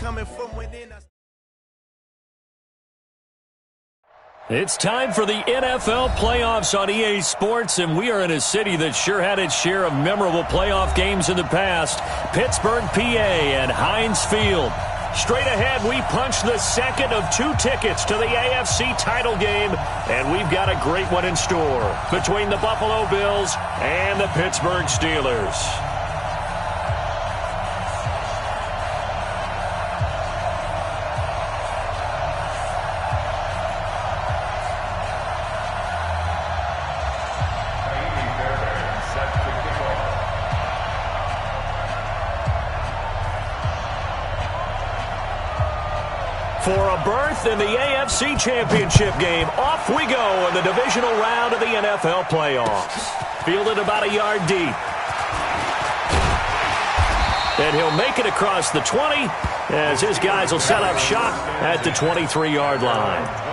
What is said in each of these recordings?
coming from within. It's time for the NFL playoffs on EA Sports, and we are in a city that sure had its share of memorable playoff games in the past, Pittsburgh, PA, and Heinz Field. Straight ahead, we punch the second of 2 tickets to the AFC title game, and we've got a great one in store between the Buffalo Bills and the Pittsburgh Steelers. For a berth in the AFC Championship game, off we go in the divisional round of the NFL playoffs. Fielded about a yard deep. And he'll make it across the 20 as his guys will set up shop at the 23-yard line.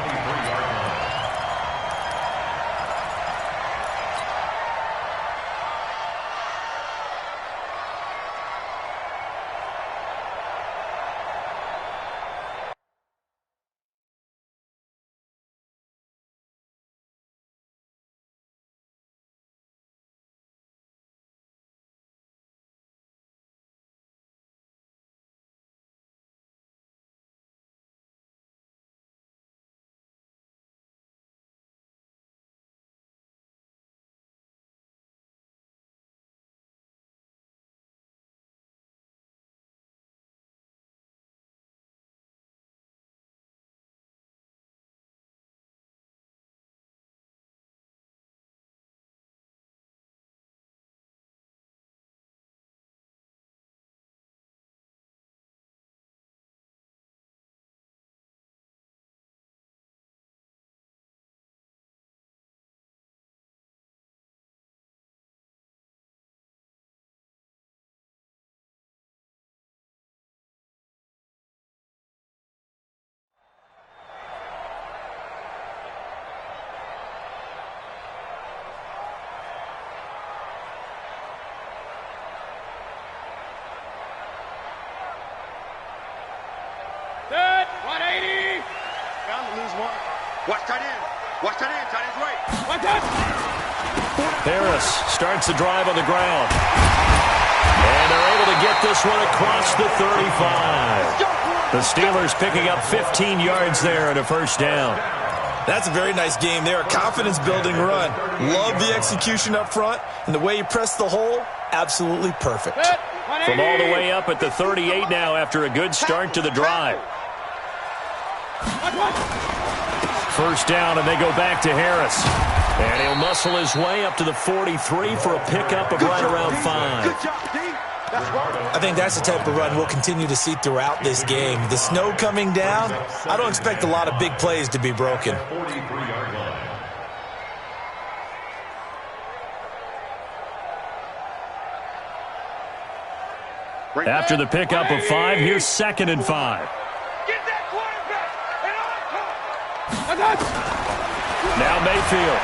Set, 180. Found to lose one. Watch tight end. Watch tight end. Tight end's right. Watch out. Harris starts the drive on the ground. And they're able to get this one across the 35. The Steelers picking up 15 yards there and a first down. That's a very nice game there. A confidence-building run. Love the execution up front. And the way he pressed the hole, absolutely perfect. From all the way up at the 38 now after a good start to the drive. First down, and they go back to Harris. And he'll muscle his way up to the 43 for a pickup of right around 5. I think that's the type of run we'll continue to see throughout this game. The snow coming down, I don't expect a lot of big plays to be broken. After the pickup of 5, here's 2nd and 5. Now Mayfield.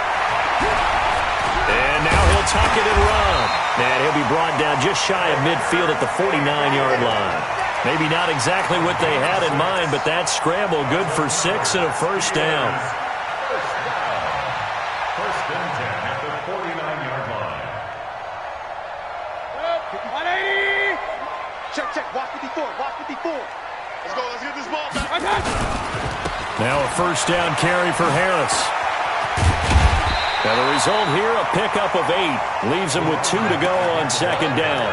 And now he'll tuck it and run. And he'll be brought down just shy of midfield at the 49-yard line. Maybe not exactly what they had in mind, but that scramble good for 6 and a first down. First and 10 at the 49-yard line. 180. Check. Watch 54. Watch 54. Let's go. Let's get this ball back. Now a first down carry for Harris. Now the result here, a pickup of 8. Leaves him with 2 to go on 2nd down.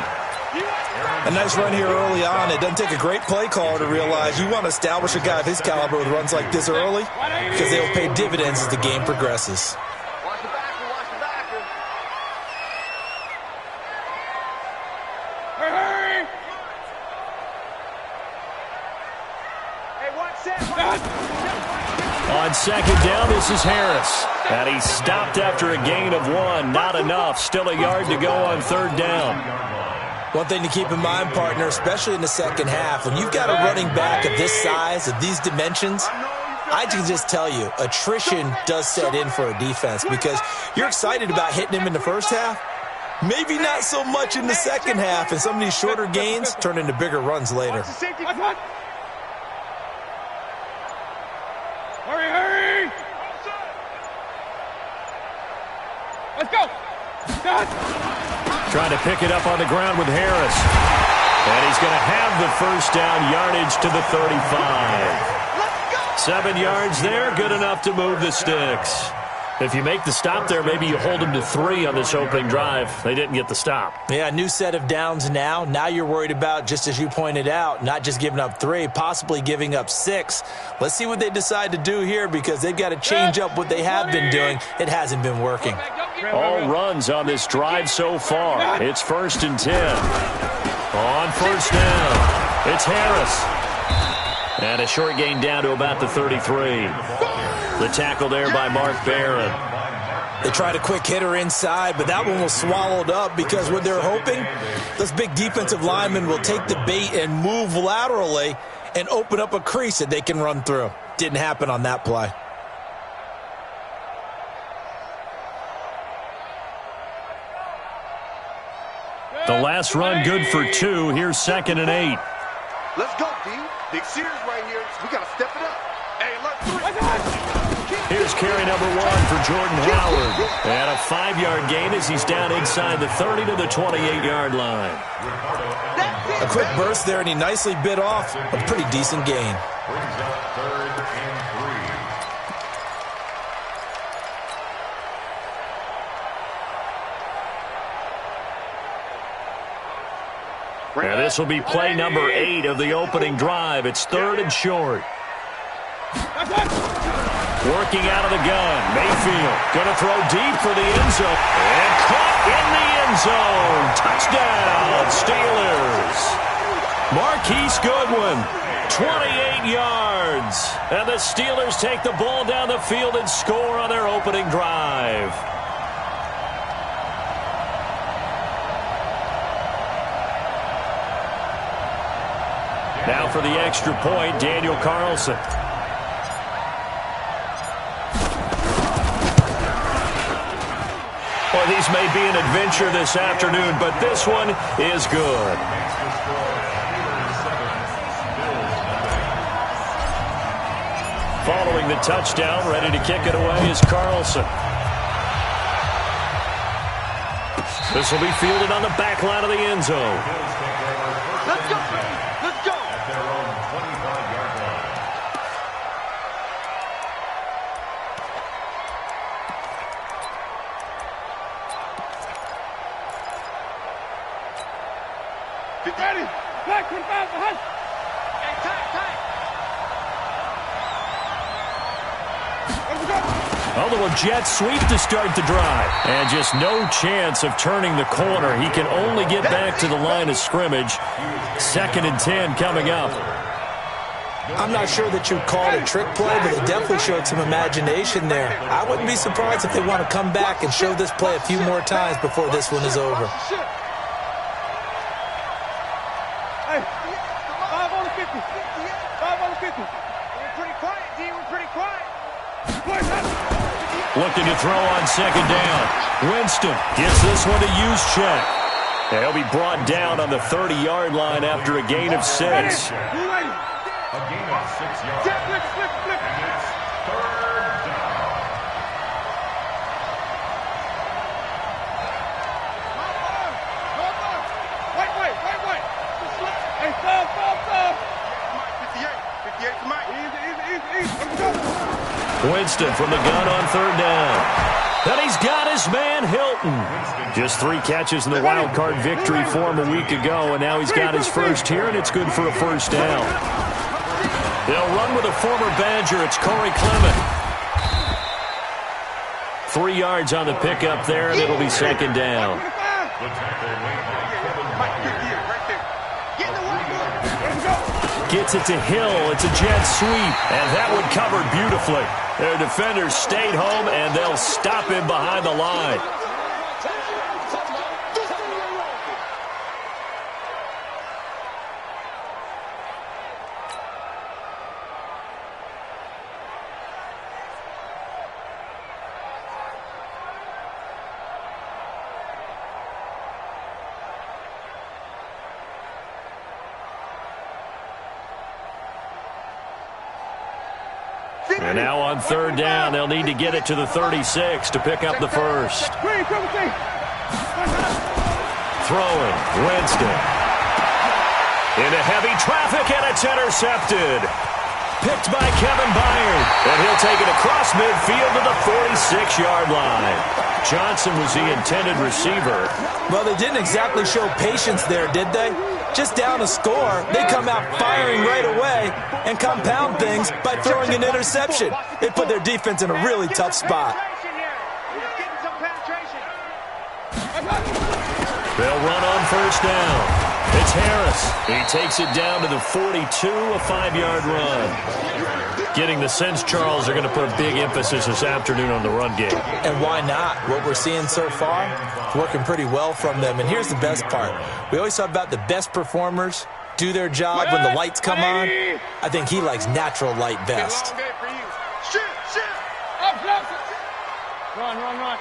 A nice run here early on. It doesn't take a great play caller to realize you want to establish a guy of his caliber with runs like this early because they will pay dividends as the game progresses. Watch the backer. Watch the backer. Hurry. Hey, watch that. On 2nd down, this is Harris. And he stopped after a gain of 1. Not enough. Still a yard to go on 3rd down. One thing to keep in mind, partner, especially in the second half, when you've got a running back of this size, of these dimensions, I can just tell you, attrition does set in for a defense because you're excited about hitting him in the first half. Maybe not so much in the second half, and some of these shorter gains turn into bigger runs later. Hurry, hurry! Let's go! Done. Trying to pick it up on the ground with Harris. And he's going to have the first down, yardage to the 35. 7 yards there, good enough to move the sticks. If you make the stop there, maybe you hold them to 3 on this opening drive. They didn't get the stop. Yeah, new set of downs now. Now you're worried about, just as you pointed out, not just giving up 3, possibly giving up 6. Let's see what they decide to do here because they've got to change up what they have been doing. It hasn't been working. All runs on this drive so far. It's 1st and 10. On first down, it's Harris. And a short gain down to about the 33. The tackle there by Mark Barron. They tried a quick hitter inside, but that one was swallowed up because what they're hoping, this big defensive lineman will take the bait and move laterally and open up a crease that they can run through. Didn't happen on that play. The last run good for 2. Here's 2nd and 8. Let's go, D. Big series right here. We got to step it up. Hey, look. Here's carry number 1 for Jordan Howard. And a 5-yard gain as he's down inside the 30 to the 28-yard line. A quick burst there, and he nicely bit off a pretty decent gain. Brings up 3rd and 3. And this will be play number 8 of the opening drive. It's 3rd and short. Working out of the gun. Mayfield going to throw deep for the end zone. And caught in the end zone. Touchdown, Steelers. Marquise Goodwin, 28 yards. And the Steelers take the ball down the field and score on their opening drive. Now for the extra point, Daniel Carlson. Well, these may be an adventure this afternoon, but this one is good. Following the touchdown, ready to kick it away is Carlson. This will be fielded on the back line of the end zone. Let's go. Let's go. At their own 25-yard line. Ready. Back, 25, behind. Hey, tight, tight. Although a jet sweep to start the drive. And just no chance of turning the corner. He can only get back to the line of scrimmage. 2nd and 10 coming up. I'm not sure that you'd call it a trick play, but it definitely showed some imagination there. I wouldn't be surprised if they want to come back and show this play a few more times before this one is over. Hey, 5 on the 50. 5 on the 50. We're pretty quiet, D. We're pretty quiet. Looking to throw on 2nd down. Winston gets this one to Juszczyk. He'll be brought down on the 30-yard line after a gain of 6. A gain of 6 yards. And it's 3rd down. Wait. Hey, stop. 58 to Mike. Easy. Let's go. Winston from the gun on 3rd down. And he's got his man Hilton. Just 3 catches in the wild card victory for him a week ago, and now he's got his first here, and it's good for a first down. They'll run with a former Badger. It's Corey Clement. 3 yards on the pickup there, and it'll be 2nd down. The tackle made by Kevin Byard. Gets it to Hill. It's a jet sweep, and that one covered beautifully. Their defenders stayed home, and they'll stop him behind the line. And now on third down, they'll need to get it to the 36 to pick up the first. Throwing, Winston. Into heavy traffic, and it's intercepted. Picked by Kevin Byard, and he'll take it across midfield to the 46-yard line. Johnson was the intended receiver. Well, they didn't exactly show patience there, did they? Just down a score, they come out firing right away and compound things by throwing an interception. They put their defense in a really tough spot. They'll run on first down. It's Harris. He takes it down to the 42, a 5-yard run. Getting the sense Charles are going to put a big emphasis this afternoon on the run game. And why not? What we're seeing so far, working pretty well from them. And here's the best part. We always talk about the best performers do their job when the lights come on. I think he likes natural light best. Run.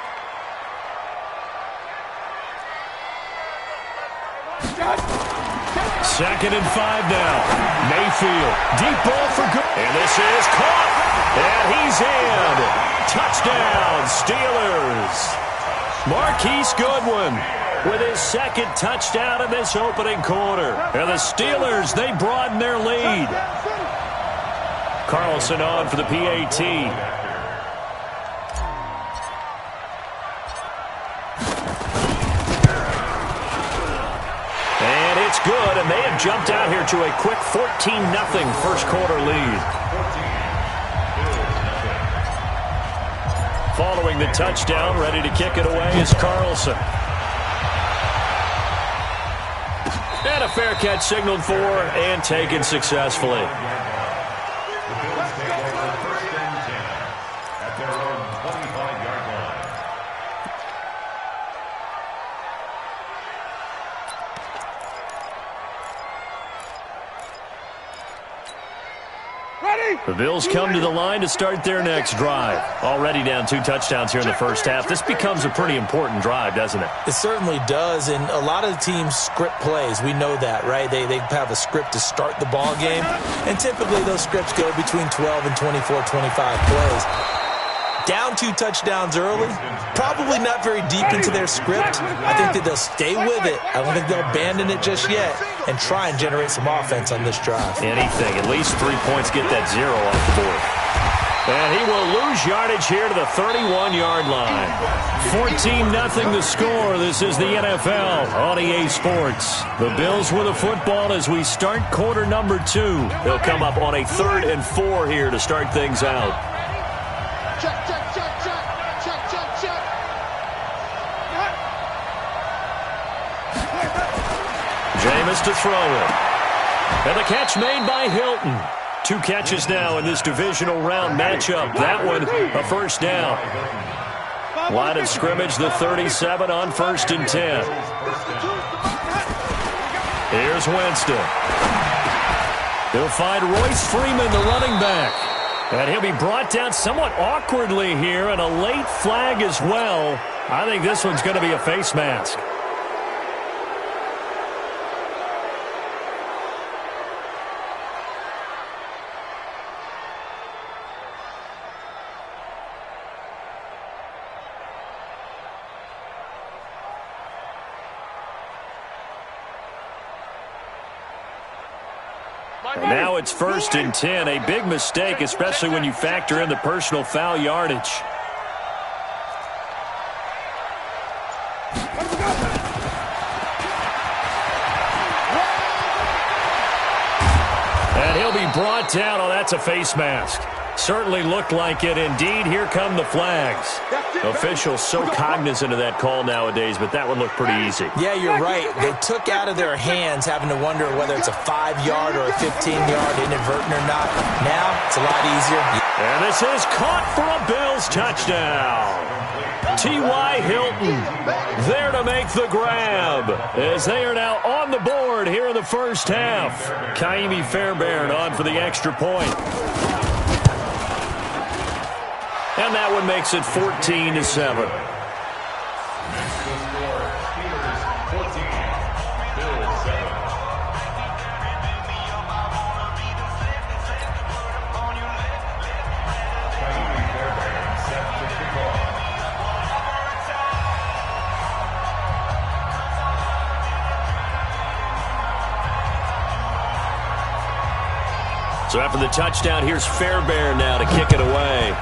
Second and 5 now. Mayfield, deep ball for good. And this is caught. And he's in. Touchdown, Steelers. Marquise Goodwin with his second touchdown in this opening quarter. And the Steelers, they broaden their lead. Carlson on for the PAT. Good, and they have jumped out here to a quick 14-0 first quarter lead. Following the touchdown, ready to kick it away is Carlson. And a fair catch signaled for and taken successfully. The Bills come to the line to start their next drive. Already down 2 touchdowns here in the first half. This becomes a pretty important drive, doesn't it? It certainly does, and a lot of the teams script plays. We know that, right? They have a script to start the ball game, and typically those scripts go between 12 and 24, 25 plays. Down 2 touchdowns early, probably not very deep into their script. I think that they'll stay with it. I don't think they'll abandon it just yet and try and generate some offense on this drive. Anything, at least 3 points, get that 0 off the board. And he will lose yardage here to the 31-yard line. 14-0 the score. This is the NFL on EA Sports. The Bills with the football as we start quarter number 2. They'll come up on a 3rd and 4 here to start things out. Jameis to throw it. And the catch made by Hilton. 2 catches now in this divisional round matchup. That one, a first down. Line of scrimmage, the 37 on 1st and 10. Here's Winston. He'll find Royce Freeman, the running back. And he'll be brought down somewhat awkwardly here, and a late flag as well. I think this one's going to be a face mask. Now it's 1st and 10, a big mistake, especially when you factor in the personal foul yardage. And he'll be brought down. Oh, that's a face mask. Certainly looked like it. Indeed, here come the flags. Officials so cognizant of that call nowadays, but that one looked pretty easy. Yeah, you're right. They took out of their hands having to wonder whether it's a 5-yard or a 15-yard inadvertent or not. Now, it's a lot easier. And this is caught for a Bills touchdown. T.Y. Hilton there to make the grab as they are now on the board here in the first half. Kaimi Fairbairn on for the extra point. And that one makes it 14-7. So after the touchdown, here's Fairbairn now to kick it away.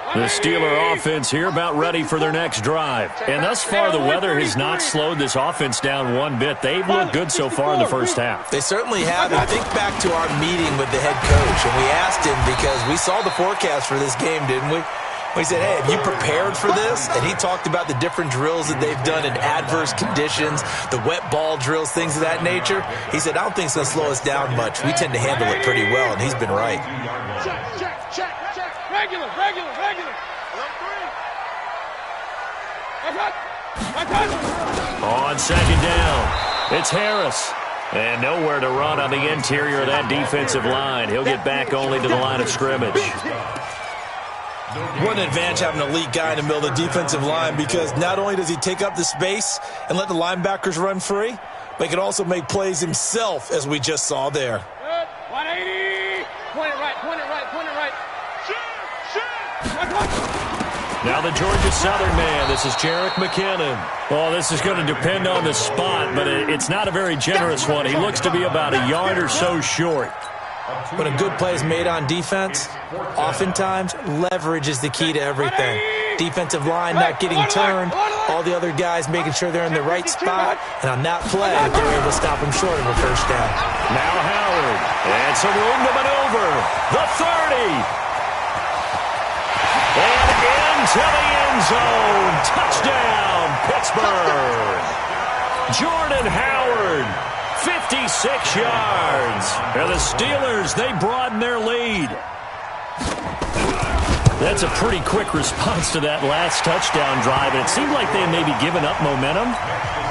The Steeler offense here about ready for their next drive. And thus far, the weather has not slowed this offense down one bit. They've looked good so far in the first half. They certainly have. And think back to our meeting with the head coach, and we asked him because we saw the forecast for this game, didn't we? We said, hey, have you prepared for this? And he talked about the different drills that they've done in adverse conditions, the wet ball drills, things of that nature. He said, I don't think it's going to slow us down much. We tend to handle it pretty well, and he's been right. Check. Regular. On second down, it's Harris. And nowhere to run on the interior of that defensive line. He'll get back only to the line of scrimmage. What an advantage having an elite guy in the middle of the defensive line, because not only does he take up the space and let the linebackers run free, but he can also make plays himself, as we just saw there. 180. Point it right. Now the Georgia Southern man. This is Jerick McKinnon. Well, this is going to depend on the spot, but it's not a very generous one. He looks to be about a yard or so short. When a good play is made on defense, oftentimes leverage is the key to everything. Defensive line not getting turned, all the other guys making sure they're in the right spot, and on that play, they're able to stop him short of a first down. Now Howard, and some room to maneuver. The 30. And into the end zone. Touchdown, Pittsburgh. Jordan Howard, 56 yards. And the Steelers, they broaden their lead. That's a pretty quick response to that last touchdown drive. And it seemed like they had maybe given up momentum.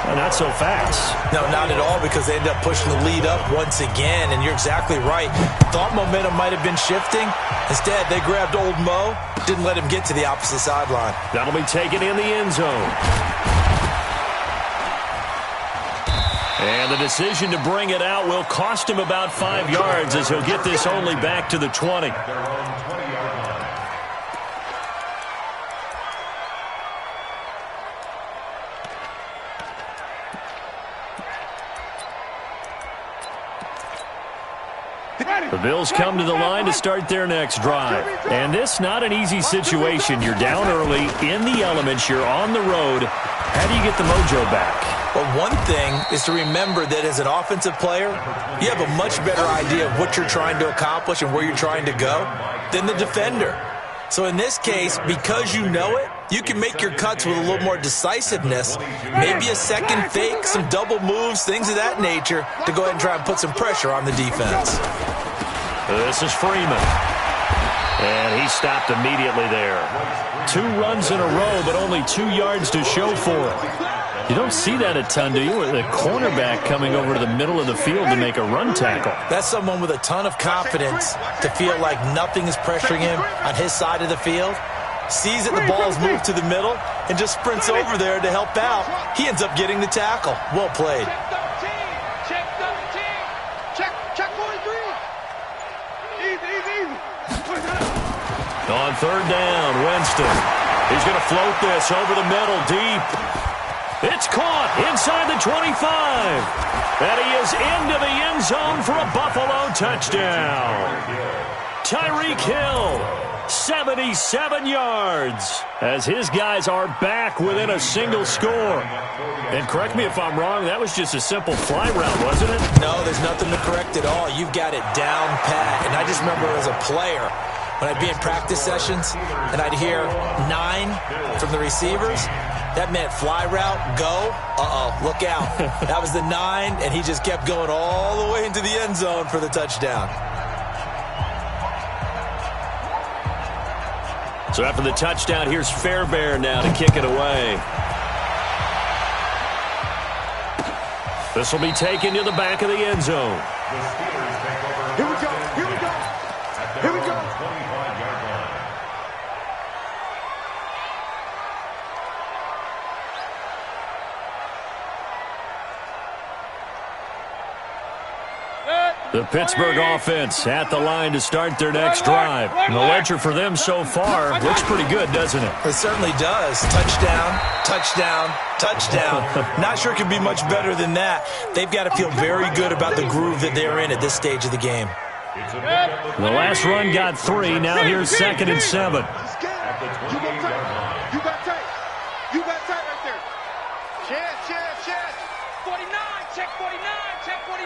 Not so fast. No, not at all, because they ended up pushing the lead up once again. And you're exactly right. Thought momentum might have been shifting. Instead, they grabbed old Mo, didn't let him get to the opposite sideline. That'll be taken in the end zone. And the decision to bring it out will cost him about 5 yards, as he'll get this only back to the 20. The Bills come to the line to start their next drive. And this not an easy situation. You're down early, in the elements, you're on the road. How do you get the mojo back? Well, one thing is to remember that as an offensive player, you have a much better idea of what you're trying to accomplish and where you're trying to go than the defender. So in this case, because you know it, you can make your cuts with a little more decisiveness, maybe a second fake, some double moves, things of that nature, to go ahead and try and put some pressure on the defense. This is Freeman. And he stopped immediately there. 2 runs in a row, but only 2 yards to show for it. You don't see that a ton, do you? With a cornerback coming over to the middle of the field to make a run tackle. That's someone with a ton of confidence to feel like nothing is pressuring him on his side of the field. Sees that the ball's moved to the middle and just sprints over there to help out. He ends up getting the tackle. Well played. Check 43. Easy. On third down, Winston. He's going to float this over the middle, deep. It's caught inside the 25. And he is into the end zone for a Buffalo touchdown. Tyreek Hill, 77 yards, as his guys are back within a single score. And correct me if I'm wrong, that was just a simple fly route, wasn't it? No, there's nothing to correct at all. You've got it down pat. And I just remember as a player, when I'd be in practice sessions and I'd hear 9 from the receivers, that meant fly route, go, look out. That was the 9, and he just kept going all the way into the end zone for the touchdown. So after the touchdown, here's Fairbairn now to kick it away. This will be taken to the back of the end zone. Here we go. The Pittsburgh offense at the line to start their next drive. And the ledger for them so far looks pretty good, doesn't it? It certainly does. Touchdown, touchdown, touchdown. Not sure it can be much better than that. They've got to feel very good about the groove that they're in at this stage of the game. The last run got 3. Now here's 2nd and 7. You got tight. You got tight right there. Chance. 49, check 49, check 49.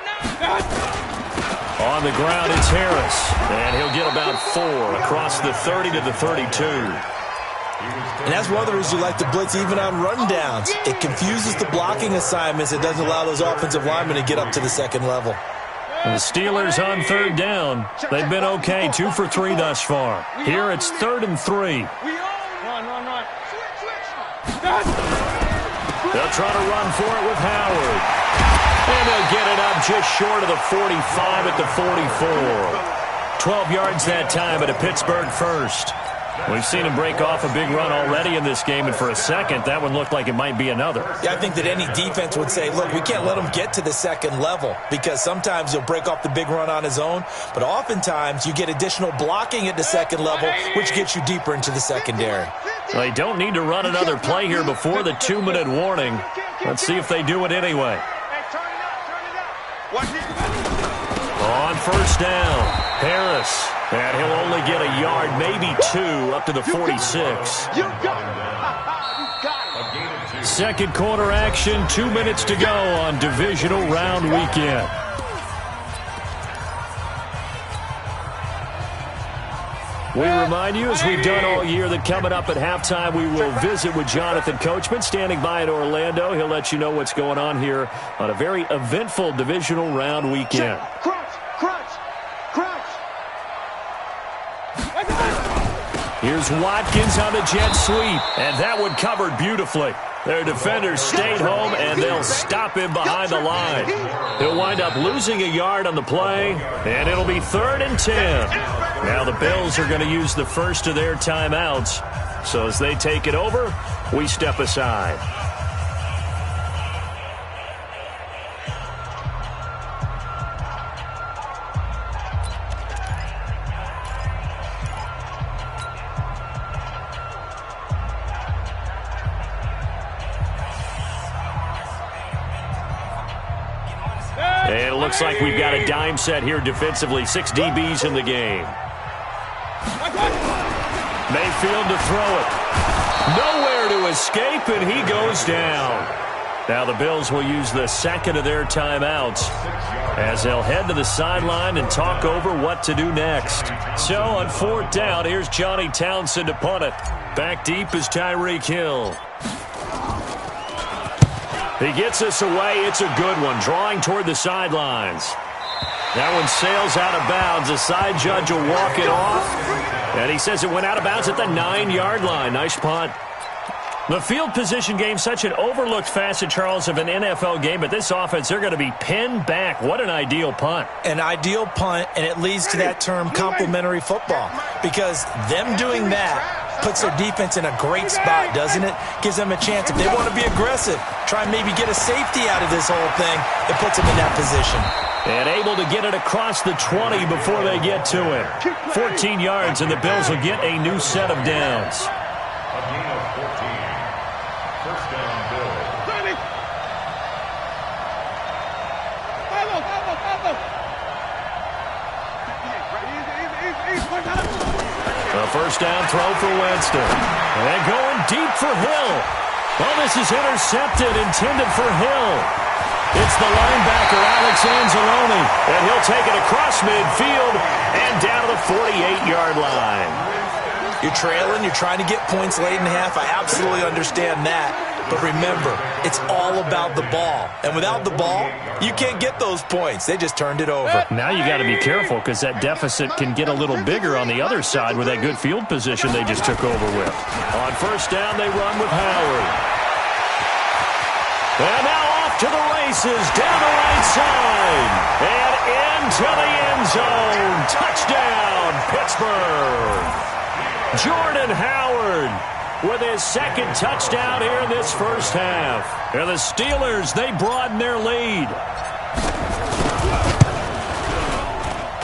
On the ground, it's Harris. And he'll get about 4 across the 30 to the 32. And that's one of the reasons you like to blitz even on rundowns. It confuses the blocking assignments. It doesn't allow those offensive linemen to get up to the second level. And the Steelers on 3rd down. They've been okay, 2 for 3 thus far. Here it's 3rd and 3. Run. They'll try to run for it with Howard. And they'll get it up just short of the 45 at the 44. 12 yards that time at a Pittsburgh first. We've seen him break off a big run already in this game, and for a second, that one looked like it might be another. Yeah, I think that any defense would say, look, we can't let him get to the second level because sometimes he'll break off the big run on his own, but oftentimes you get additional blocking at the second level, which gets you deeper into the secondary. They don't need to run another play here before the 2-minute warning. Let's see if they do it anyway. On 1st down, Harris. And he'll only get a yard, maybe 2, up to the 46. Second quarter action, 2 minutes to go on divisional round weekend. We remind you, as we've done all year, that coming up at halftime, we will visit with Jonathan Coachman, standing by in Orlando. He'll let you know what's going on here on a very eventful divisional round weekend. Here's Watkins on the jet sweep, and that one covered beautifully. Their defenders stayed home, and they'll stop him behind the line. He'll wind up losing a yard on the play, and it'll be 3rd and 10. Now the Bills are going to use the first of their timeouts. So as they take it over, we step aside. And it looks like we've got a dime set here defensively. 6 DBs in the game. Mayfield to throw it. Nowhere to escape, and he goes down. Now the Bills will use the second of their timeouts as they'll head to the sideline and talk over what to do next. So on 4th down, here's Johnny Townsend to punt it. Back deep is Tyreek Hill. He gets us away. It's a good one, drawing toward the sidelines. That one sails out of bounds. The side judge will walk it off. And he says it went out of bounds at the 9-yard line. Nice punt. The field position game, such an overlooked facet, Charles, of an NFL game. But this offense, they're going to be pinned back. What an ideal punt. An ideal punt, and it leads to that term complementary football. Because them doing that puts their defense in a great spot, doesn't it? Gives them a chance. If they want to be aggressive, try and maybe get a safety out of this whole thing, it puts them in that position. And able to get it across the 20 before they get to it. 14 yards, and the Bills will get a new set of downs. A gain of 14. First down, Bills. A first down throw for Winston. And going deep for Hill. Well, this is intercepted, intended for Hill. It's the linebacker, Alex Anzalone. And he'll take it across midfield and down to the 48-yard line. You're trailing, you're trying to get points late in the half. I absolutely understand that. But remember, it's all about the ball. And without the ball, you can't get those points. They just turned it over. Now you got to be careful because that deficit can get a little bigger on the other side with that good field position they just took over with. On first down, they run with Howard. And now off to the races, down the right side. And into the end zone. Touchdown, Pittsburgh. Jordan Howard with his second touchdown here in this first half. And the Steelers, they broaden their lead.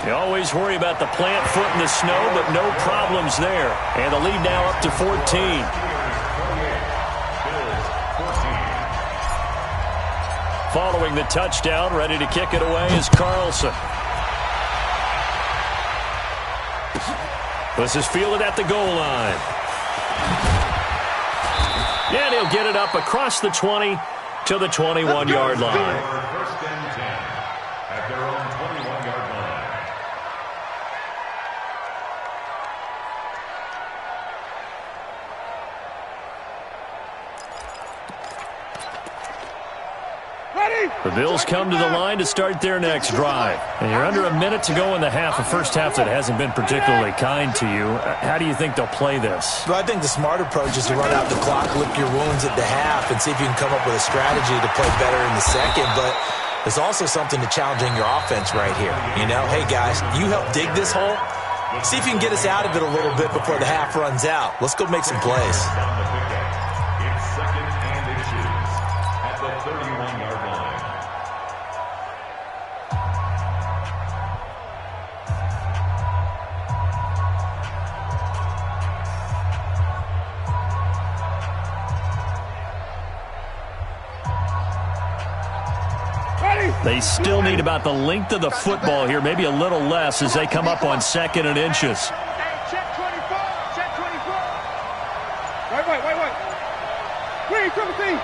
You always worry about the plant foot in the snow, but no problems there. And the lead now up to 14. Following the touchdown, ready to kick it away is Carlson. This is fielded at the goal line. And he'll get it up across the 20 to the 21-yard line. First and 10 at their own 21-yard line. The Bills come to the line to start their next drive. And you're under a minute to go in the half, a first half that hasn't been particularly kind to you. How do you think they'll play this? Well, I think the smart approach is to run out the clock, lick your wounds at the half, and see if you can come up with a strategy to play better in the second. But there's also something to challenging your offense right here. You know, hey, guys, you help dig this hole. See if you can get us out of it a little bit before the half runs out. Let's go make some plays. It's second and inches at the 31-yard line. They still need about the length of the football here, maybe a little less as they come up on 2nd and inches. Hey, check 24. Check 24. Wait. Green, triple team.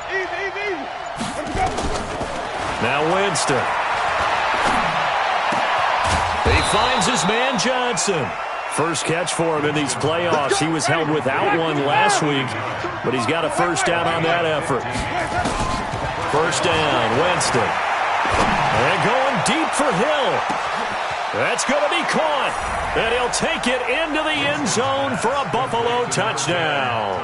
Easy. Let's go. Now Winston. He finds his man Johnson. First catch for him in these playoffs. He was held without one last week, but he's got a first down on that effort. First down, Winston. And going deep for Hill. That's going to be caught. And he'll take it into the end zone for a Buffalo touchdown.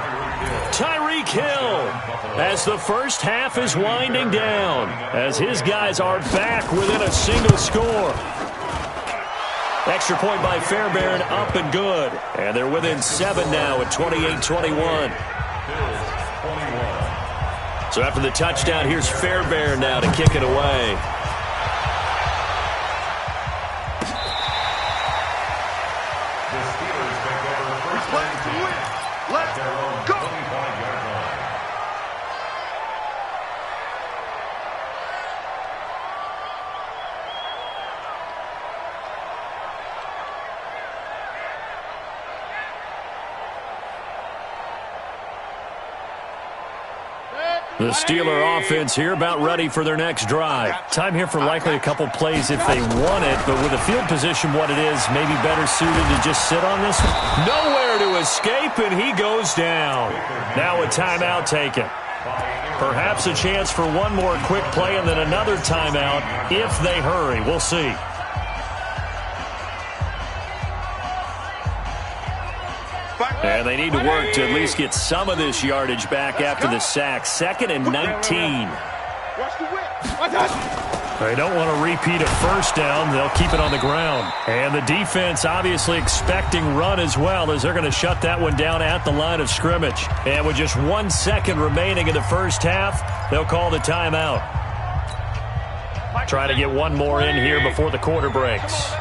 Tyreek Hill, as the first half is winding down, as his guys are back within a single score. Extra point by Fairbairn, up and good. And they're within 7 now at 28-21. So after the touchdown, here's Fairbairn now to kick it away. The Steelers take over first and 10 at their own 25-yard line. The Steeler offense here about ready for their next drive. Time here for likely a couple plays if they want it, but with the field position what it is, maybe better suited to just sit on this one. Nowhere to escape, and he goes down. Now a timeout taken. Perhaps a chance for one more quick play and then another timeout if they hurry. We'll see. And they need to work to at least get some of this yardage back after the sack. 2nd and 19. They don't want to repeat a first down. They'll keep it on the ground. And the defense obviously expecting run as well, as they're going to shut that one down at the line of scrimmage. And with just 1 second remaining in the first half, they'll call the timeout. Try to get one more in here before the quarter breaks.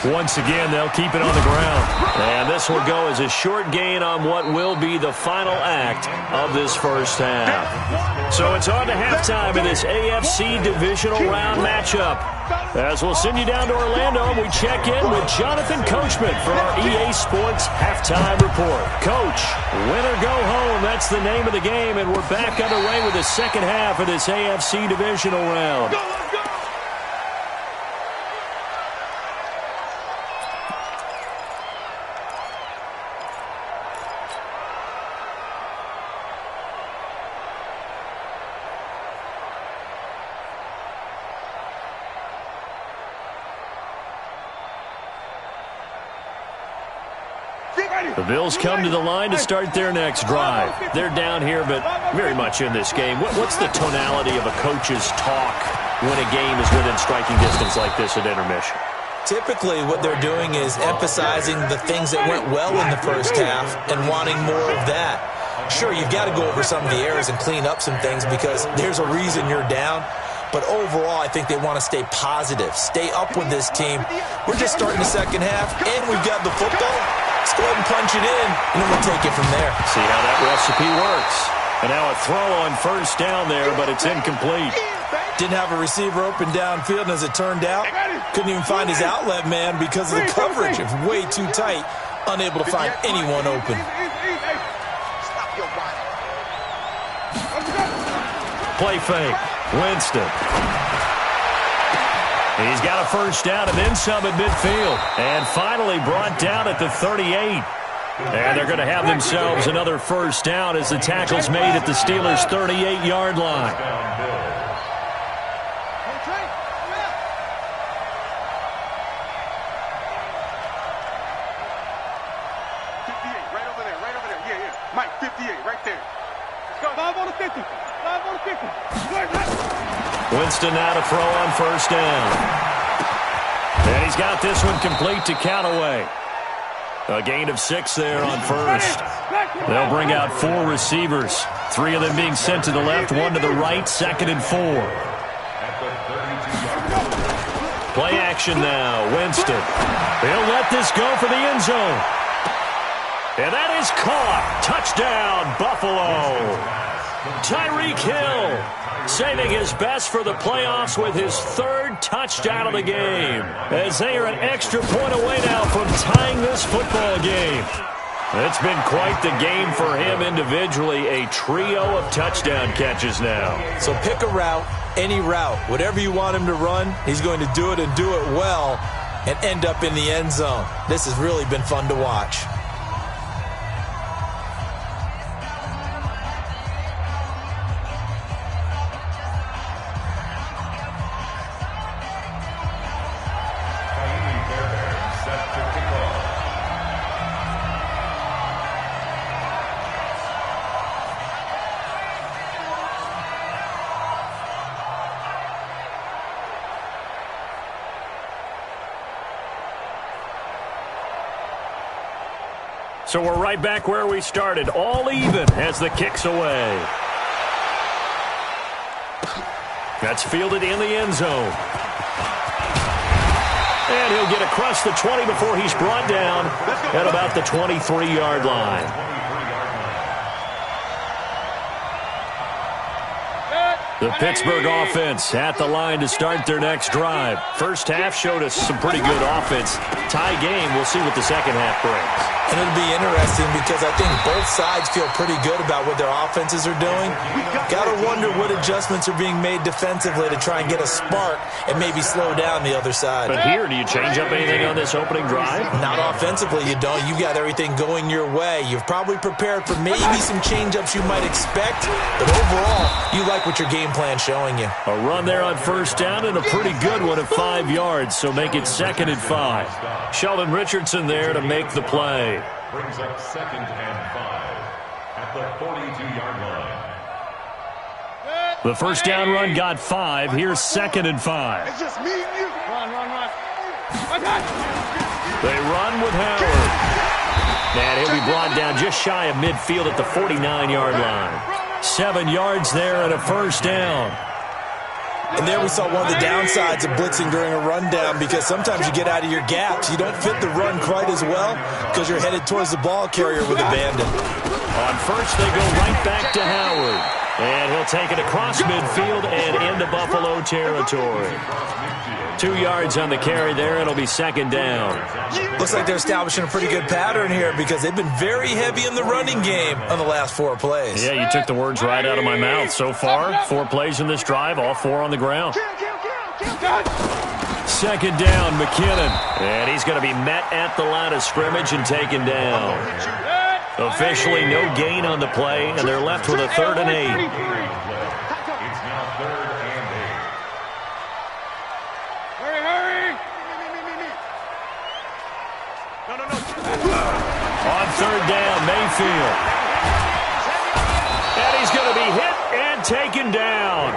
Once again, they'll keep it on the ground. And this will go as a short gain on what will be the final act of this first half. So it's on to halftime in this AFC divisional round matchup. As we'll send you down to Orlando, and we check in with Jonathan Coachman for our EA Sports Halftime Report. Coach, win or go home, that's the name of the game, and we're back underway with the second half of this AFC divisional round. The Bills come to the line to start their next drive. They're down here, but very much in this game. What's the tonality of a coach's talk when a game is within striking distance like this at intermission? Typically, what they're doing is emphasizing the things that went well in the first half and wanting more of that. Sure, you've got to go over some of the errors and clean up some things because there's a reason you're down. But overall, I think they want to stay positive, stay up with this team. We're just starting the second half, and we've got the football. Let's go ahead and punch it in, and then we'll take it from there. See how that recipe works. And now a throw on first down there, but it's incomplete. Didn't have a receiver open downfield, and as it turned out, couldn't even find his outlet man because of the coverage. It's way too tight, unable to find anyone open. Play fake. Winston. He's got a first down and then some at midfield. And finally brought down at the 38. And they're going to have themselves another first down as the tackle's made at the Steelers' 38-yard line. Mike, 58, right there. Let's go. 5 on the 50. 5 on the 50. Winston now to throw on first down. And he's got this one complete to Callaway. A gain of 6 there on first. They'll bring out 4 receivers. 3 of them being sent to the left, 1 to the right, 2nd and 4. Play action now. Winston. He'll let this go for the end zone. And that is caught. Touchdown, Buffalo. Tyreek Hill saving his best for the playoffs with his 3rd touchdown of the game, as they are an extra point away now from tying this football game. It's been quite the game for him individually, a trio of touchdown catches now. So pick a route, any route, whatever you want him to run, he's going to do it and do it well and end up in the end zone. This has really been fun to watch. So we're right back where we started, all even as the kick's away. That's fielded in the end zone. And he'll get across the 20 before he's brought down at about the 23-yard line. The Pittsburgh offense at the line to start their next drive. First half showed us some pretty good offense. Tie game, we'll see what the second half brings. And it'll be interesting because I think both sides feel pretty good about what their offenses are doing. Got to wonder what adjustments are being made defensively to try and get a spark and maybe slow down the other side. But here, do you change up anything on this opening drive? Not offensively, you don't. You've got everything going your way. You've probably prepared for maybe some change-ups you might expect, but overall, you like what your game plan showing you. A run there on first down and a pretty good one at 5 yards, so make it 2nd and 5. Sheldon Richardson there to make the play. Brings up 2nd and 5 at the 42-yard line. The first down run got 5. Here's 2nd and 5. It's just me and you. Run. They run with Howard. And he'll be brought down just shy of midfield at the 49-yard line. 7 yards there and a first down. And there we saw one of the downsides of blitzing during a rundown because sometimes you get out of your gaps. You don't fit the run quite as well because you're headed towards the ball carrier with abandon. On first, they go right back to Howard. And he'll take it across midfield and into Buffalo territory. 2 yards on the carry there. It'll be 2nd down. Looks like they're establishing a pretty good pattern here because they've been very heavy in the running game on the last 4 plays. Yeah, you took the words right out of my mouth. So far, 4 plays in this drive, all 4 on the ground. 2nd down, McKinnon. And he's going to be met at the line of scrimmage and taken down. Officially, no gain on the play, and they're left with a 3rd and 8. It's now 3rd and 8. Hurry. No. On 3rd down, Mayfield. And he's going to be hit and taken down.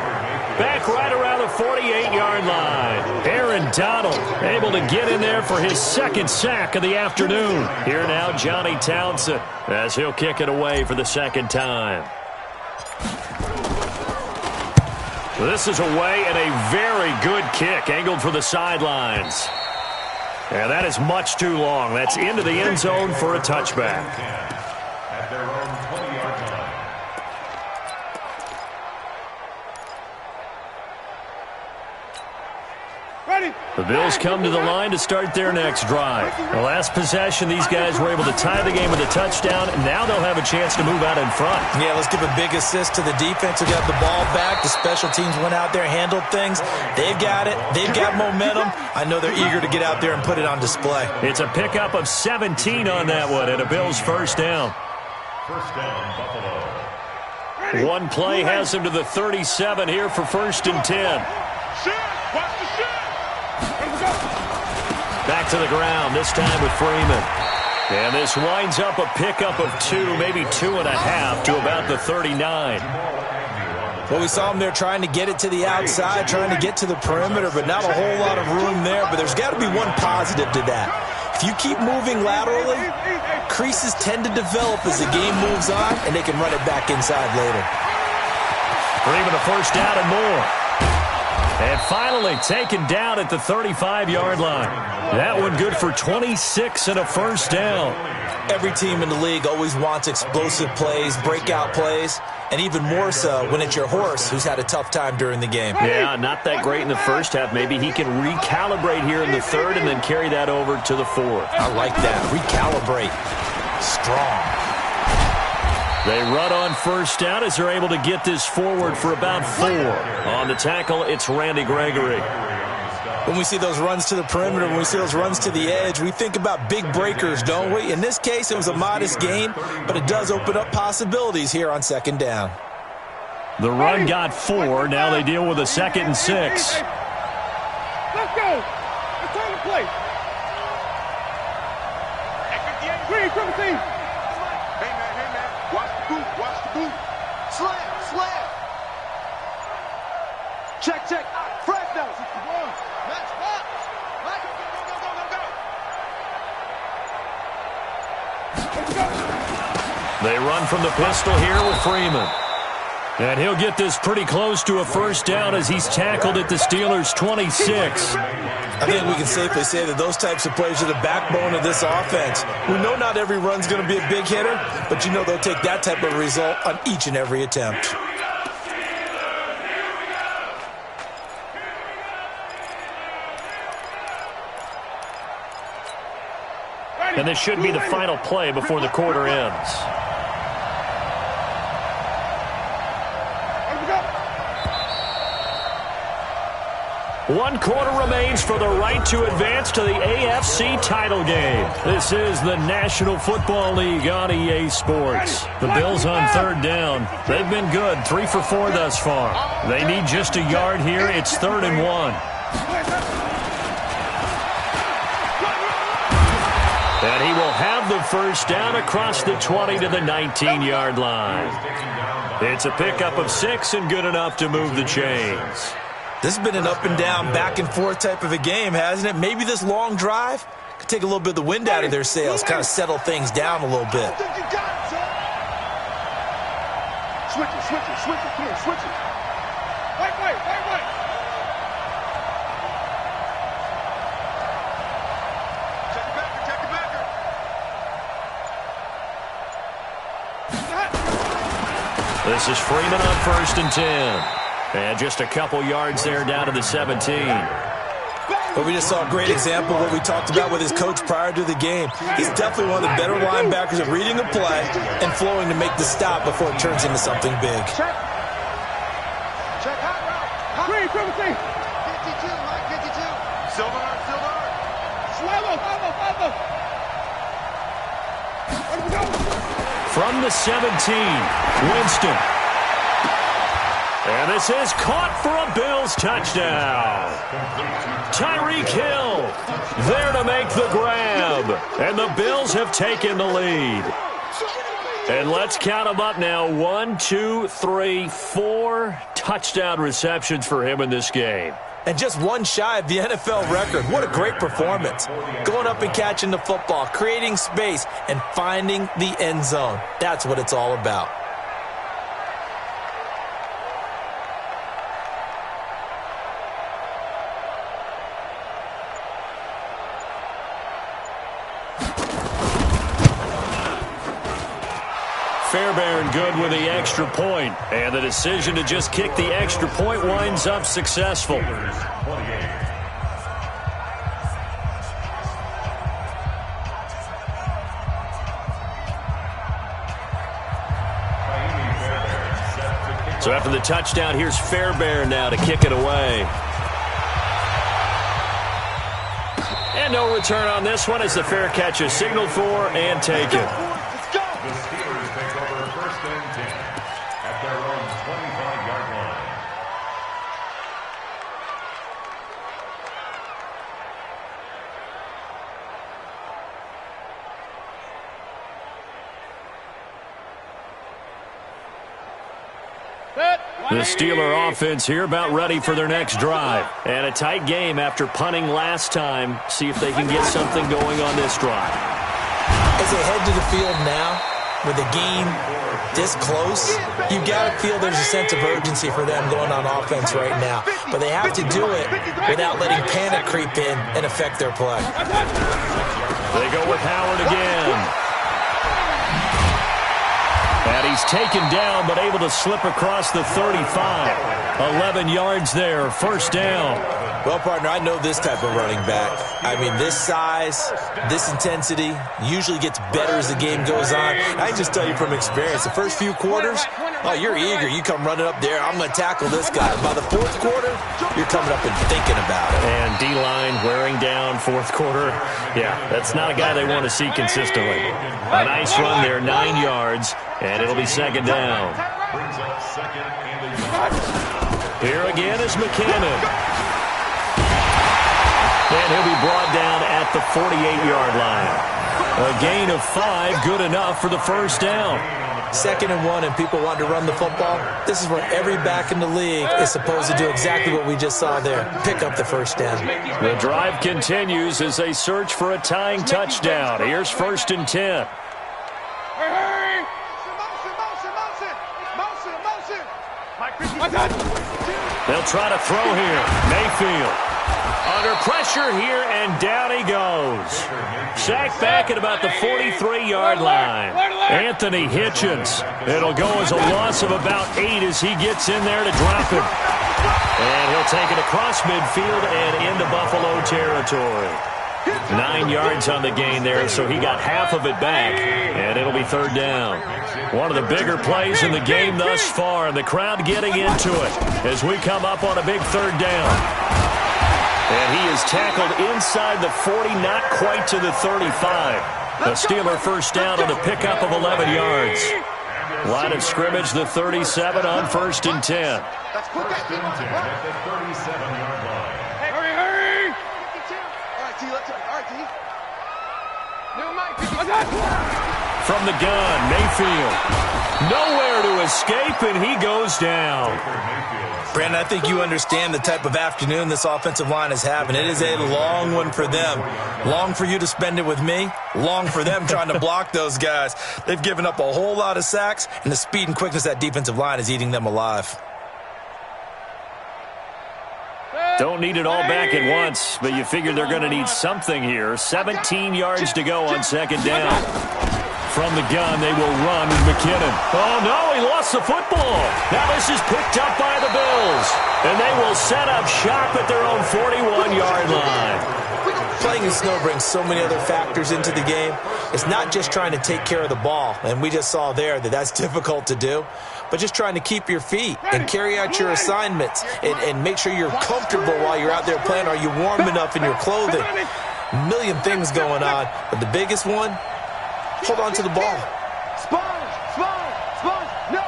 Back right around the 48-yard line. Aaron McDonald able to get in there for his second sack of the afternoon. Here now, Johnny Townsend, as he'll kick it away for the second time. This is away and a very good kick, angled for the sidelines. And that is much too long. That's into the end zone for a touchback. At their own 20-yard line. The Bills come to the line to start their next drive. The last possession, these guys were able to tie the game with a touchdown, and now they'll have a chance to move out in front. Yeah, let's give a big assist to the defense who got the ball back. The special teams went out there, handled things. They've got it. They've got momentum. I know they're eager to get out there and put it on display. It's a pickup of 17 on that one, and a Bills first down. First down, Buffalo. One play has him to the 37 here for 1st and 10. Back to the ground, this time with Freeman. And this winds up a pickup of 2, maybe 2.5 to about the 39. Well, we saw him there trying to get it to the outside, trying to get to the perimeter, but not a whole lot of room there. But there's got to be one positive to that. If you keep moving laterally, creases tend to develop as the game moves on, and they can run it back inside later. Freeman a first down and more. And finally taken down at the 35-yard line. That one good for 26 and a first down. Every team in the league always wants explosive plays, breakout plays, and even more so when it's your horse who's had a tough time during the game. Yeah, not that great in the first half. Maybe he can recalibrate here in the third and then carry that over to the fourth. I like that. Recalibrate. Strong. They run on first down as they're able to get this forward for about 4. On the tackle, it's Randy Gregory. When we see those runs to the perimeter, when we see those runs to the edge, we think about big breakers, don't we? In this case, it was a modest gain, but it does open up possibilities here on second down. The run got 4. Now they deal with a 2nd and 6. Let's go. It's time to play. Green, 17. Watch the boot, watch the boot. Slam. Check. Fresh down. 61. Match box. Go. They run from the pistol here with Freeman. And he'll get this pretty close to a first down as he's tackled at the Steelers' 26. I think we can safely say that those types of plays are the backbone of this offense. We know not every run's going to be a big hitter, but you know they'll take that type of result on each and every attempt. And this should be the final play before the quarter ends. One quarter remains for the right to advance to the AFC title game. This is the National Football League on EA Sports. The Bills on third down. They've been good, 3 for 4 thus far. They need just a yard here. It's 3rd and 1. And he will have the first down across the 20 to the 19-yard line. It's a pickup of 6 and good enough to move the chains. This has been an up and down, back and forth type of a game, hasn't it? Maybe this long drive could take a little bit of the wind out of their sails, kind of settle things down a little bit. Switch it. Come here, switch it. Wait. Check the backer. This is Freeman on 1st and 10. And just a couple yards there down to the 17. But we just saw a great example of what we talked about with his coach prior to the game. He's definitely one of the better linebackers at reading the play and flowing to make the stop before it turns into something big. Check hot route. Green, 52, Mike, 52. Silver. Swallow. From the 17, Winston. And this is caught for a Bills touchdown. Tyreek Hill there to make the grab. And the Bills have taken the lead. And let's count them up now. 1, 2, 3, 4 touchdown receptions for him in this game. And just one shy of the NFL record. What a great performance. Going up and catching the football, creating space, and finding the end zone. That's what it's all about. Fairbairn good with the extra point, and the decision to just kick the extra point winds up successful. So after the touchdown, here's Fairbairn now to kick it away. And no return on this one as the fair catch is signaled for and taken. The Steeler offense here about ready for their next drive. And a tight game after punting last time. See if they can get something going on this drive. As they head to the field now, with the game this close, you've got to feel there's a sense of urgency for them going on offense right now. But they have to do it without letting panic creep in and affect their play. They go with Howard again. And he's taken down, but able to slip across the 35. 11 yards there, first down. Well, partner, I know this type of running back. I mean, this size, this intensity usually gets better as the game goes on. I can just tell you from experience, the first few quarters, oh, you're eager. You come running up there, I'm going to tackle this guy. By the fourth quarter, you're coming up and thinking about it. And D-line wearing down fourth quarter. Yeah, that's not a guy they want to see consistently. A nice run there, 9 yards, and it'll be second down. Here again is McKinnon. And he'll be brought down at the 48-yard line. A gain of 5, good enough for the first down. 2nd and 1, and people want to run the football. This is where every back in the league is supposed to do exactly what we just saw there. Pick up the first down. The drive continues as they search for a tying touchdown. Here's 1st and 10. They'll try to throw here. Mayfield. Under pressure here, and down he goes. Sacked back at about the 43-yard line. Anthony Hitchens. It'll go as a loss of about 8 as he gets in there to drop him. And he'll take it across midfield and into Buffalo territory. 9 yards on the gain there, so he got half of it back, and it'll be third down. One of the bigger plays in the game thus far, and the crowd getting into it as we come up on a big third down. And he is tackled inside the 40, not quite to the 35. The Steeler first down on a pickup of 11 yards. Line of scrimmage, the 37 on 1st and 10. That's quick at the 37-yard line. Hurry, hurry! All right, T, let's go. All right, T. From the gun, Mayfield. Nowhere to escape, and he goes down. Brandon, I think you understand the type of afternoon this offensive line is having. It is a long one for them. Long for you to spend it with me. Long for them trying to block those guys. They've given up a whole lot of sacks, and the speed and quickness of that defensive line is eating them alive. Don't need it all back at once, but you figure they're going to need something here. 17 yards to go on second down. From the gun, they will run with McKinnon. Oh, no, he lost the football. Now this is picked up by the Bills. And they will set up shop at their own 41-yard line. Playing in snow brings so many other factors into the game. It's not just trying to take care of the ball, and we just saw there that that's difficult to do, but just trying to keep your feet and carry out your assignments and make sure you're comfortable while you're out there playing. Are you warm enough in your clothing? A million things going on, but the biggest one, hold on to the ball. Sponge! No!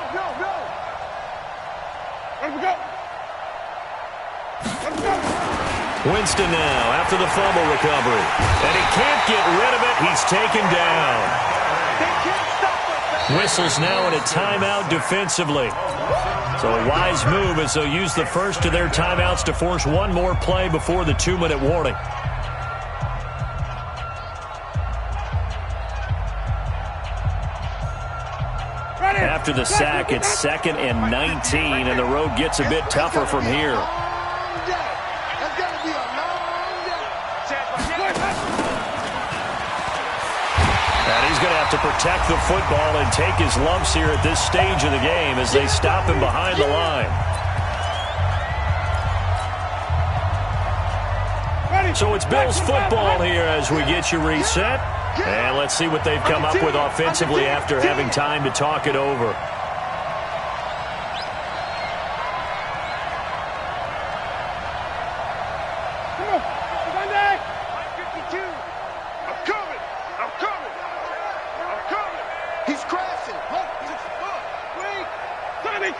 Let him go! Winston now after the fumble recovery. And he can't get rid of it. He's taken down. Whistles now in a timeout defensively. So a wise move as they'll use the first of their timeouts to force one more play before the 2-minute warning. After the sack, it's 2nd and 19, and the road gets a bit tougher from here. And he's going to have to protect the football and take his lumps here at this stage of the game as they stop him behind the line. So it's Bills football here as we get you reset. And let's see what they've come up with offensively after having time to talk it over. He's crashing. Wait. Tommy.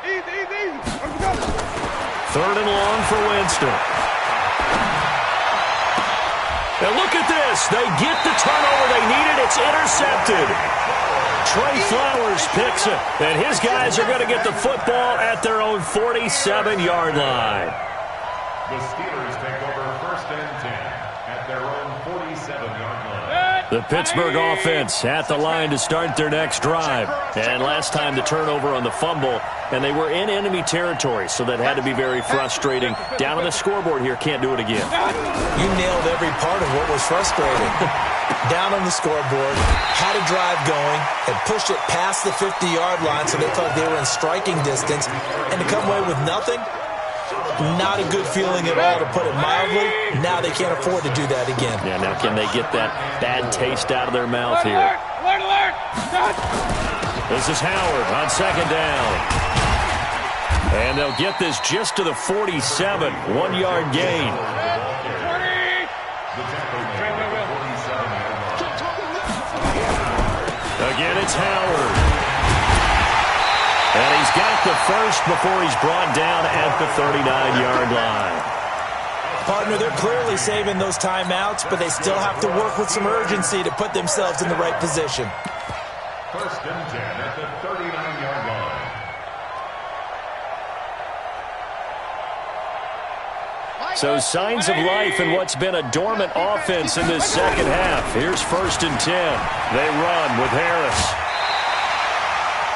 Easy. Third and long for Winston. Now look at this. They get the turnover they needed. It's intercepted. Trey Flowers picks it. And his guys are going to get the football at their own 47-yard line. The Steelers take over 1st and 10 at their own 47-yard line. The Pittsburgh offense at the line to start their next drive. And last time the turnover on the fumble, and they were in enemy territory, so that had to be very frustrating. Down on the scoreboard here, can't do it again. You nailed every part of what was frustrating. Down on the scoreboard, had a drive going, and pushed it past the 50-yard line so they thought they were in striking distance, and to come away with nothing, not a good feeling at all, to put it mildly. Now they can't afford to do that again. Yeah, now can they get that bad taste out of their mouth here? Alert! This is Howard on 2nd down. And they'll get this just to the 47, 1-yard gain. Again, it's Howard. And he's got the first before he's brought down at the 39-yard line. Partner, they're clearly saving those timeouts, but they still have to work with some urgency to put themselves in the right position. 1st and 10 at the 39-yard line. So signs of life in what's been a dormant offense in this second half. Here's 1st and 10. They run with Harris.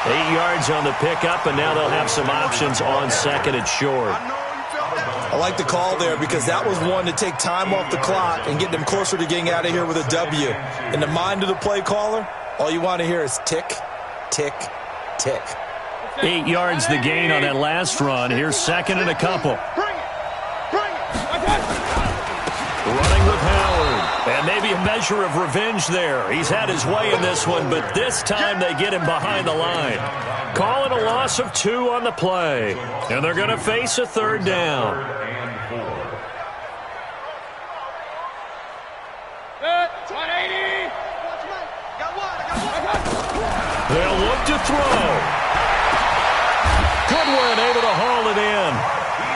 8 yards on the pickup, and now they'll have some options on 2nd and short. I like the call there because that was one to take time off the clock and get them closer to getting out of here with a W. In the mind of the play caller, all you want to hear is tick, tick, tick. 8 yards the gain on that last run. Here's 2nd and a couple. Running with Howard. And maybe a measure of revenge there. He's had his way in this one, but this time they get him behind the line. Calling a loss of 2 on the play. And they're going to face a 3rd down. They'll look to throw. Goodwin able to haul it in.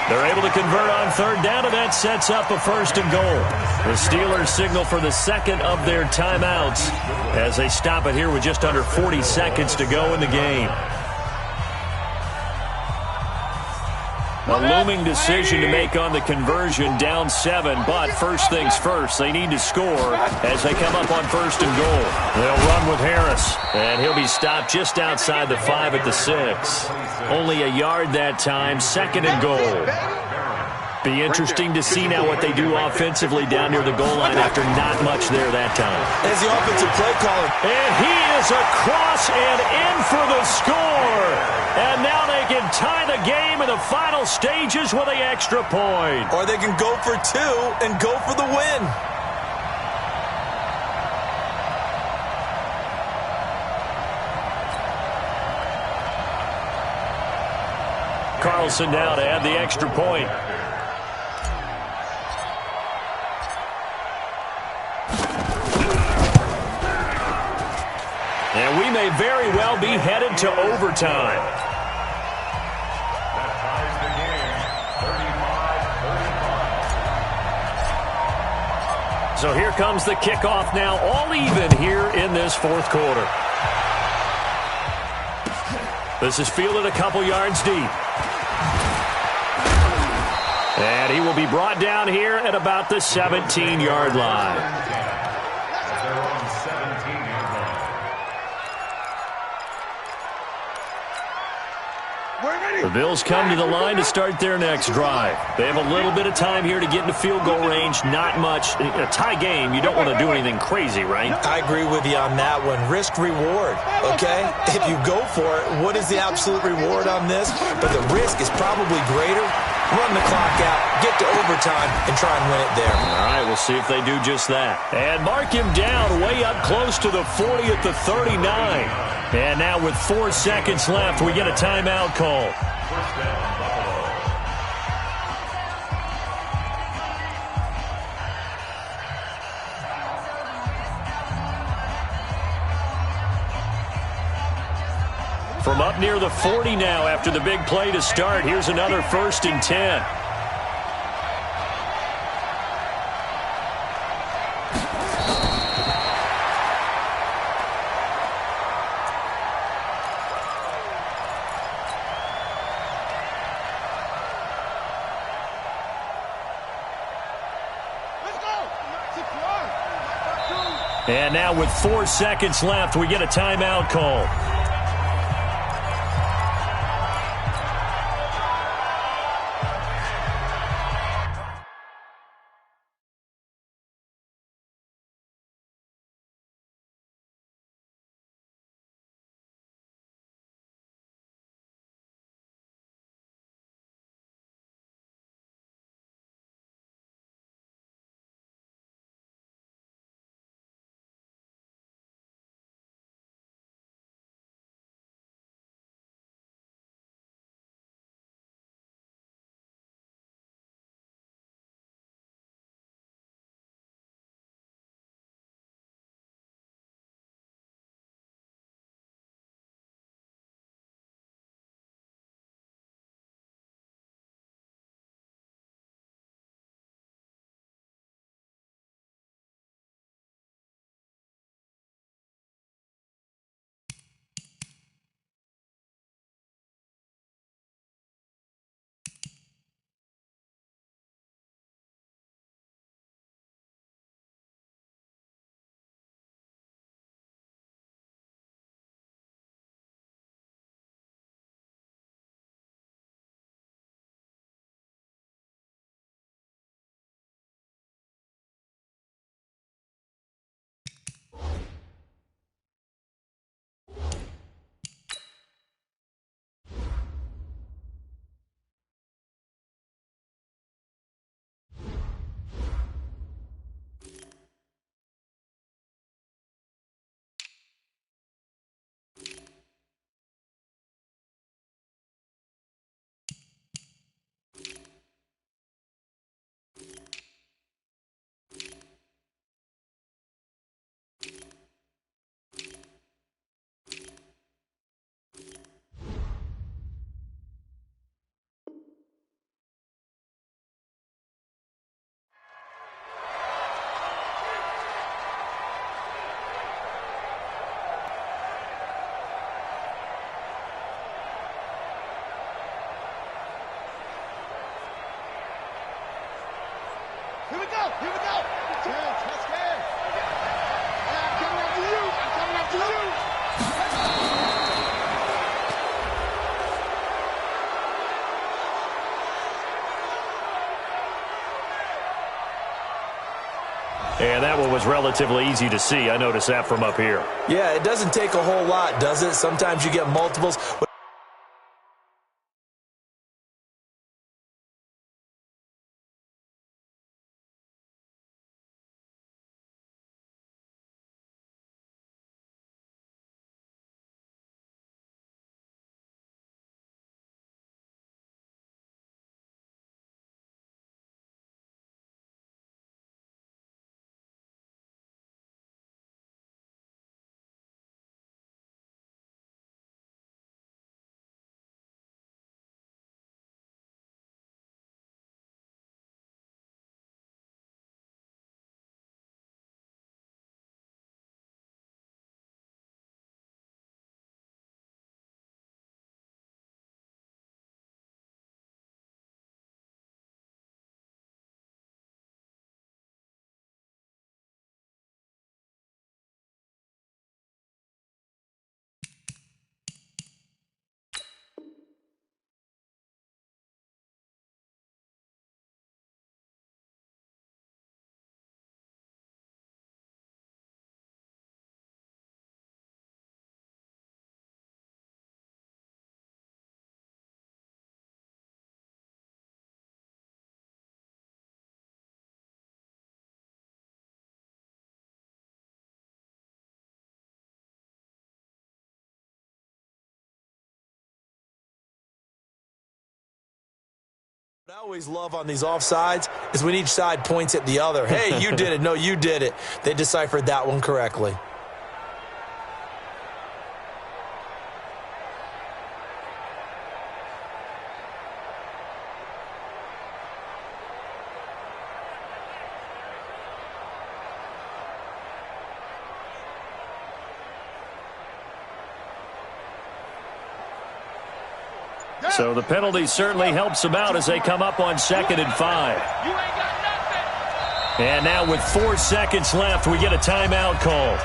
They're able to convert on 3rd down, and that sets up a 1st and goal. The Steelers signal for the 2nd of their timeouts as they stop it here with just under 40 seconds to go in the game. A looming decision to make on the conversion, down 7, but first things first, they need to score as they come up on 1st and goal. They'll run with Harris, and he'll be stopped just outside the 5 at the 6. Only a yard that time, 2nd and goal. Be interesting to see now what they do offensively down near the goal line after not much there that time. As the offensive play caller. And he is across and in for the score. And now they can tie the game in the final stages with the extra point. Or they can go for 2 and go for the win. Carlson now to add the extra point. And we may very well be headed to overtime. That ties the game, 35-35. So here comes the kickoff now, all even here in this this fourth quarter. This is fielded a couple yards deep. And he will be brought down here at about the 17-yard line. They're on 17-yard line. The Bills come to the line to start their next drive. They have a little bit of time here to get into field goal range. Not much. In a tie game, you don't want to do anything crazy, right? I agree with you on that one. Risk reward, okay? If you go for it, what is the absolute reward on this? But the risk is probably greater. Run the clock out, get to overtime, and try and win it there. All right, we'll see if they do just that. And mark him down way up close to the 40 at the 39. And now with 4 seconds left, we get a timeout call. First down, Buffalo. From up near the 40 now after the big play to start, here's another 1st and 10. And now with 4 seconds left, we get a timeout call. Here we go. Here we go. Let's go. I'm coming after you. I'm coming after you. And that one was relatively easy to see. I noticed that from up here. Yeah, it doesn't take a whole lot, does it? Sometimes you get multiples. What I always love on these offsides is when each side points at the other. Hey, you did it. No, you did it. They deciphered that one correctly. So the penalty certainly helps them out as they come up on 2nd and 5. And now with 4 seconds left, we get a timeout called.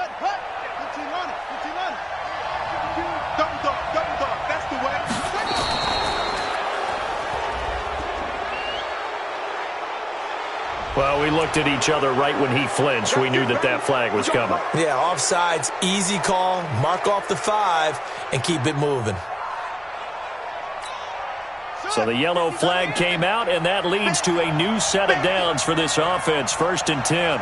Set, hut. 15 on it. 15 on it. Double dog, double dog. That's the way. Well, we looked at each other right when he flinched. We knew that that flag was coming. Yeah, offsides, easy call. Mark off the 5 and keep it moving. So the yellow flag came out, and that leads to a new set of downs for this offense. 1st and 10.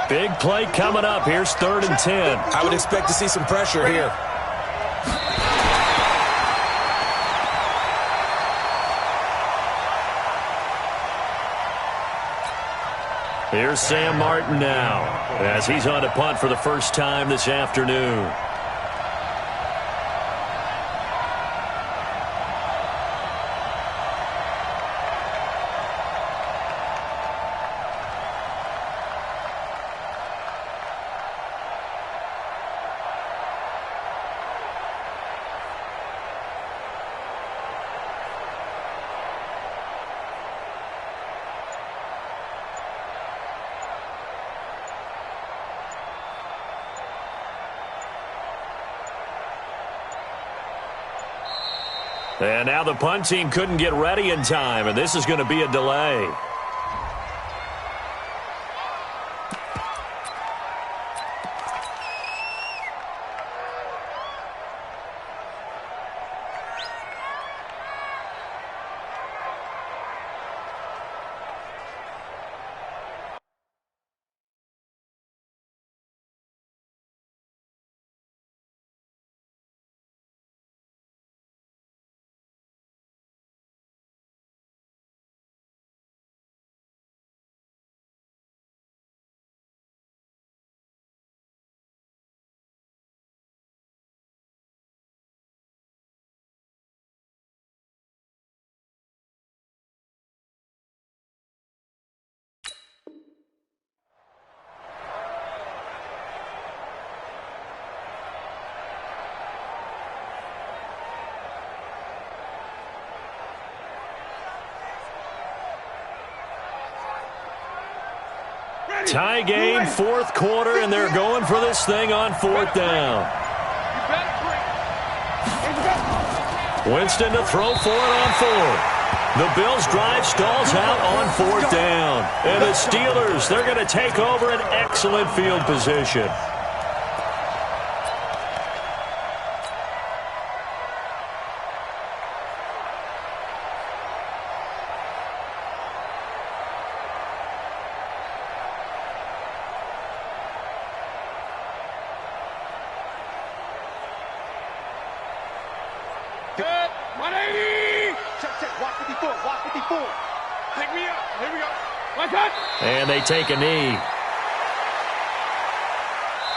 Big play coming up. Here's 3rd and 10. I would expect to see some pressure here. Here's Sam Martin now as he's on to punt for the first time this afternoon. And now the punt team couldn't get ready in time, and this is going to be a delay. Tie game, 4th quarter, and they're going for this thing on 4th down. Winston to throw for it on 4th. The Bills' drive stalls out on 4th down. And the Steelers, they're going to take over an excellent field position. Good. 180. Check. Watch 54. Watch 54. Pick me up. Here we go. One touch. And they take a knee.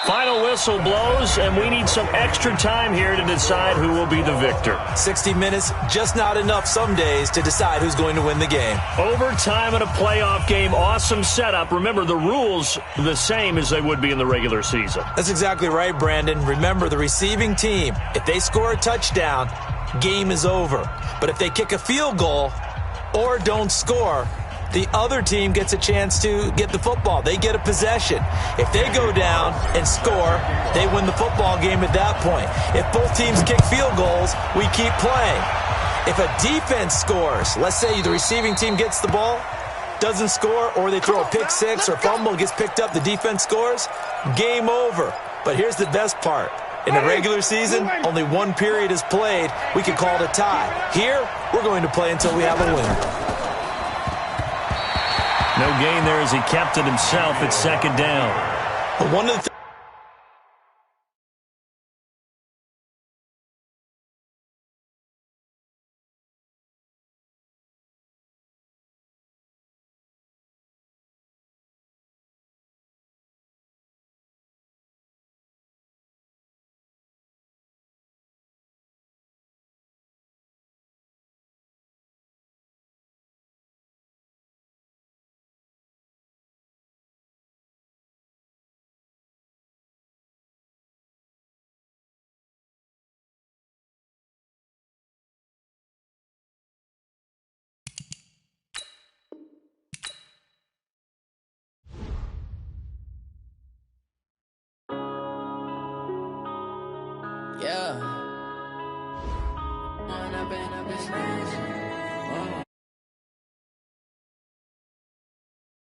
Final whistle blows, and we need some extra time here to decide who will be the victor. 60 minutes, just not enough some days to decide who's going to win the game. Overtime in a playoff game, awesome setup. Remember, the rules are the same as they would be in the regular season. That's exactly right, Brandon. Remember, the receiving team, if they score a touchdown, game is over. But if they kick a field goal or don't score, the other team gets a chance to get the football. They get a possession. If they go down and score, they win the football game at that point. If both teams kick field goals, we keep playing. If a defense scores, let's say the receiving team gets the ball, doesn't score, or they throw a pick six or fumble, gets picked up, the defense scores, game over. But here's the best part. In the regular season, only one period is played. We can call it a tie. Here, we're going to play until we have a winner. No gain there as he kept it himself at 2nd down. One of the Yeah.